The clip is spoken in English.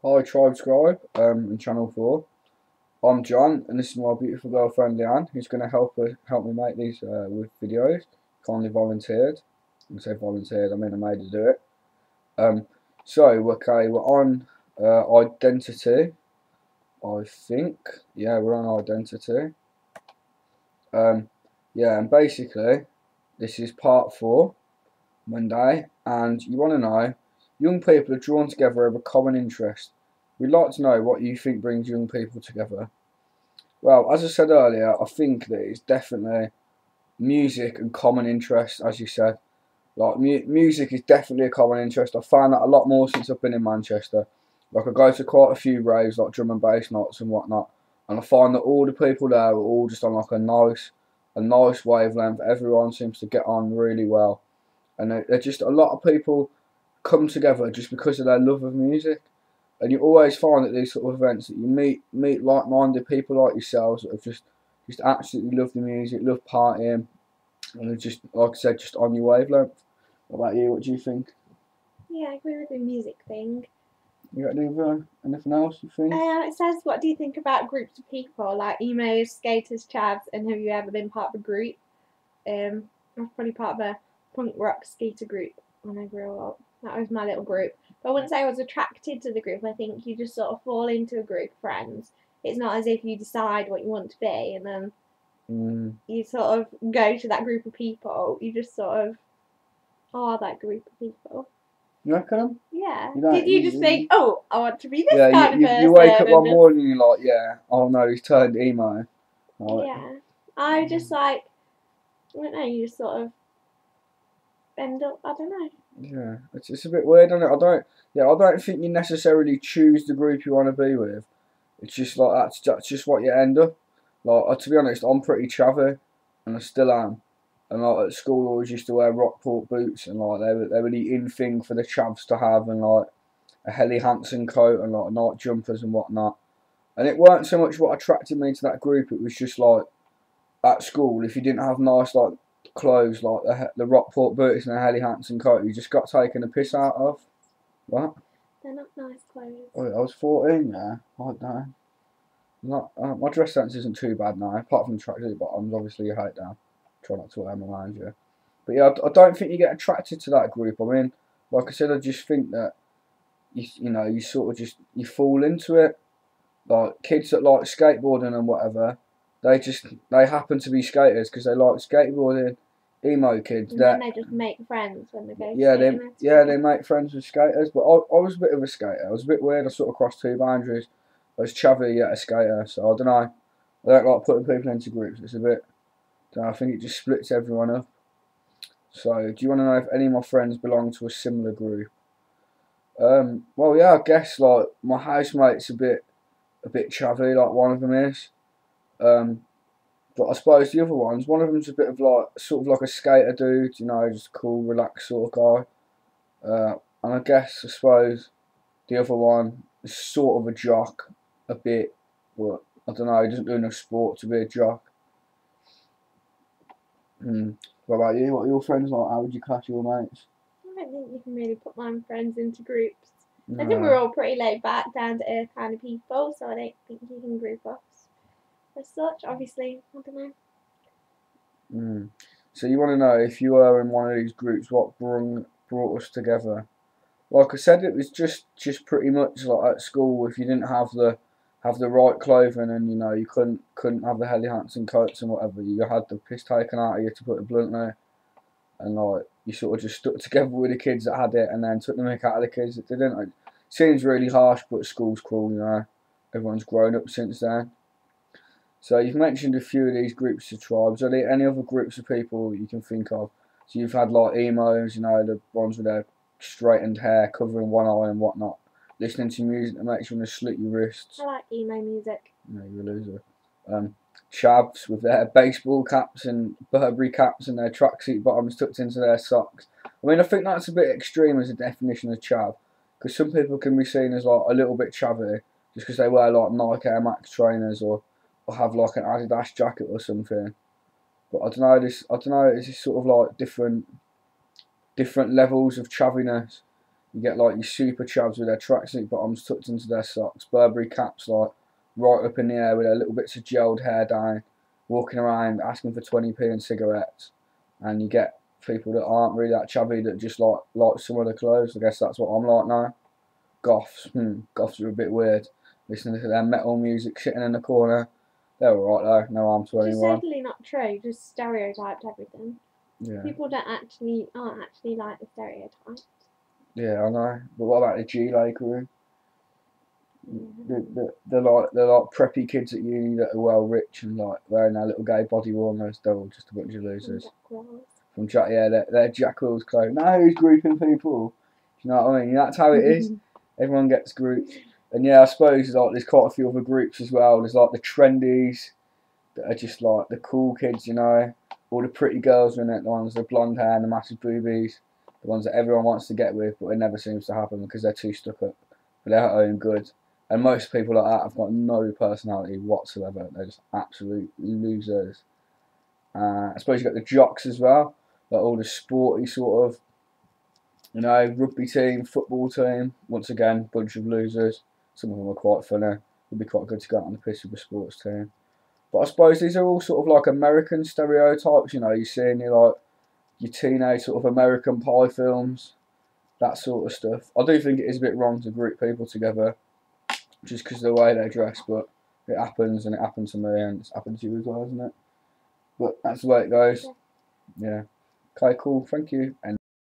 Hi Tribe Scribe and Channel 4. I'm John and this is my beautiful girlfriend Leanne who's going to help me make these with videos. Kindly volunteered. When I say volunteered, I mean I made her do it. Okay, we're on identity, I think. Yeah, we're on identity. Yeah, and basically this is part 4, Monday, and you want to know, young people are drawn together over common interest. We'd like to know what you think brings young people together. Well, as I said earlier, I think that it's definitely music and common interest, as you said. Like, music is definitely a common interest. I've found that a lot more since I've been in Manchester. Like, I go to quite a few raves, like drum and bass nights and whatnot, and I find that all the people there are all just on like a nice wavelength. Everyone seems to get on really well. And they're just, a lot of people come together just because of their love of music. And you always find at these sort of events that you meet like-minded people like yourselves that have just absolutely love the music, love partying, and are just, like I said, just on your wavelength. What about you? What do you think? Yeah, I agree with the music thing. You got anything else you think? It says, what do you think about groups of people like emos, skaters, chavs, and have you ever been part of a group? I was probably part of a punk rock skater group when I grew up. That was my little group. But I wouldn't say I was attracted to the group. I think you just sort of fall into a group of friends. It's not as if you decide what you want to be and then you sort of go to that group of people. You just sort of are that group of people. You reckon? Yeah. Did you just think, oh, I want to be this kind of person? You wake up one morning and you're like, yeah, oh no, he's turned emo. Yeah. I just like, I don't know, you just sort of end up, I don't know. Yeah, it's a bit weird, isn't it? I don't think you necessarily choose the group you want to be with. It's just like that's just what you end up. Like, to be honest, I'm pretty chavvy, and I still am. And like at school, I always used to wear Rockport boots, and like they were the in thing for the chavs to have, and like a Helly Hansen coat and like night jumpers and whatnot. And it weren't so much what attracted me to that group. It was just like at school, if you didn't have nice like clothes like the Rockport boots and a Helly Hansen coat, you just got taken a piss out of. What? They're not nice clothes. Oh, I was 14, yeah. I don't know. Not my dress sense isn't too bad now, apart from the tracksuit bottoms. Obviously, you hate them. Try not to wear them around you. But yeah, I don't think you get attracted to that group. I mean, like I said, I just think that you sort of just you fall into it. Like kids that like skateboarding and whatever, they happen to be skaters because they like skateboarding. Emo kids. And then they just make friends when they go. They make friends with skaters. But I was a bit of a skater. I was a bit weird. I sort of crossed two boundaries. I was chavvy yet a skater, so I don't know. I don't like putting people into groups. It's a bit. I think it just splits everyone up. So, do you want to know if any of my friends belong to a similar group? Well, yeah, I guess like my housemate's a bit chavvy, like one of them is. But I suppose the other ones, one of them's a bit of like sort of like a skater dude, just cool, relaxed sort of guy. And I suppose the other one is sort of a jock, a bit, but I don't know, he doesn't do enough sport to be a jock. What about you? What are your friends like? How would you class your mates? I don't think you can really put my friends into groups. No. I think we're all pretty laid back, down to earth kind of people, so I don't think you can group us as such. Obviously, I don't know. So you want to know if you were in one of these groups, what brought us together? Like I said, it was just pretty much like at school. If you didn't have the right clothing and you couldn't have the Helly Hansen coats and whatever, you had the piss taken out of you, to put it bluntly, and like you sort of just stuck together with the kids that had it and then took the mick out of the kids that didn't. It seems really harsh, but school's cruel, Everyone's grown up since then. So you've mentioned a few of these groups of tribes. Are there any other groups of people you can think of? So you've had like emos, the ones with their straightened hair covering one eye and whatnot, listening to music that makes you want to slit your wrists. I like emo music. No, you're a loser. Chavs with their baseball caps and Burberry caps and their tracksuit bottoms tucked into their socks. I mean, I think that's a bit extreme as a definition of chav, because some people can be seen as like a little bit chavvy just because they wear like Nike Air Max trainers or have like an Adidas jacket or something. But I don't know. It's just sort of like different levels of chaviness. You get like your super chavs with their tracksuit bottoms tucked into their socks, Burberry caps like right up in the air with their little bits of gelled hair down, walking around asking for 20p and cigarettes. And you get people that aren't really that chavvy that just like some of the clothes. I guess that's what I'm like now. Goths, goths are a bit weird. Listening to their metal music, sitting in the corner. They're alright though, no harm to Which is anyone. totally not true. Just stereotyped everything. Yeah. People aren't actually like the stereotypes. Yeah, I know. But what about the G-Lay crew? Yeah. They're like preppy kids at uni that are well rich and like wearing their little gay body warmers. They're all just a bunch of losers. From Jack, yeah, they're Jack Will's clothes. Now who's grouping people? Do you know what I mean? That's how it is. Everyone gets grouped. And yeah, I suppose like there's quite a few other groups as well. There's like the trendies that are just like the cool kids, you know. All the pretty girls in it, the ones with blonde hair and the massive boobies. The ones that everyone wants to get with, but it never seems to happen because they're too stuck up for their own good. And most people like that have got no personality whatsoever. They're just absolute losers. I suppose you've got the jocks as well. Like all the sporty sort of, you know, rugby team, football team. Once again, bunch of losers. Some of them are quite funny. It'd be quite good to go out on the piss with a sports team. But I suppose these are all sort of like American stereotypes, you know, you see in your teenage sort of American Pie films, that sort of stuff. I do think it is a bit wrong to group people together just because of the way they dress, but it happens and it happened to me and it's happened to you as well, isn't it? But that's the way it goes. Yeah. Okay, cool. Thank you. And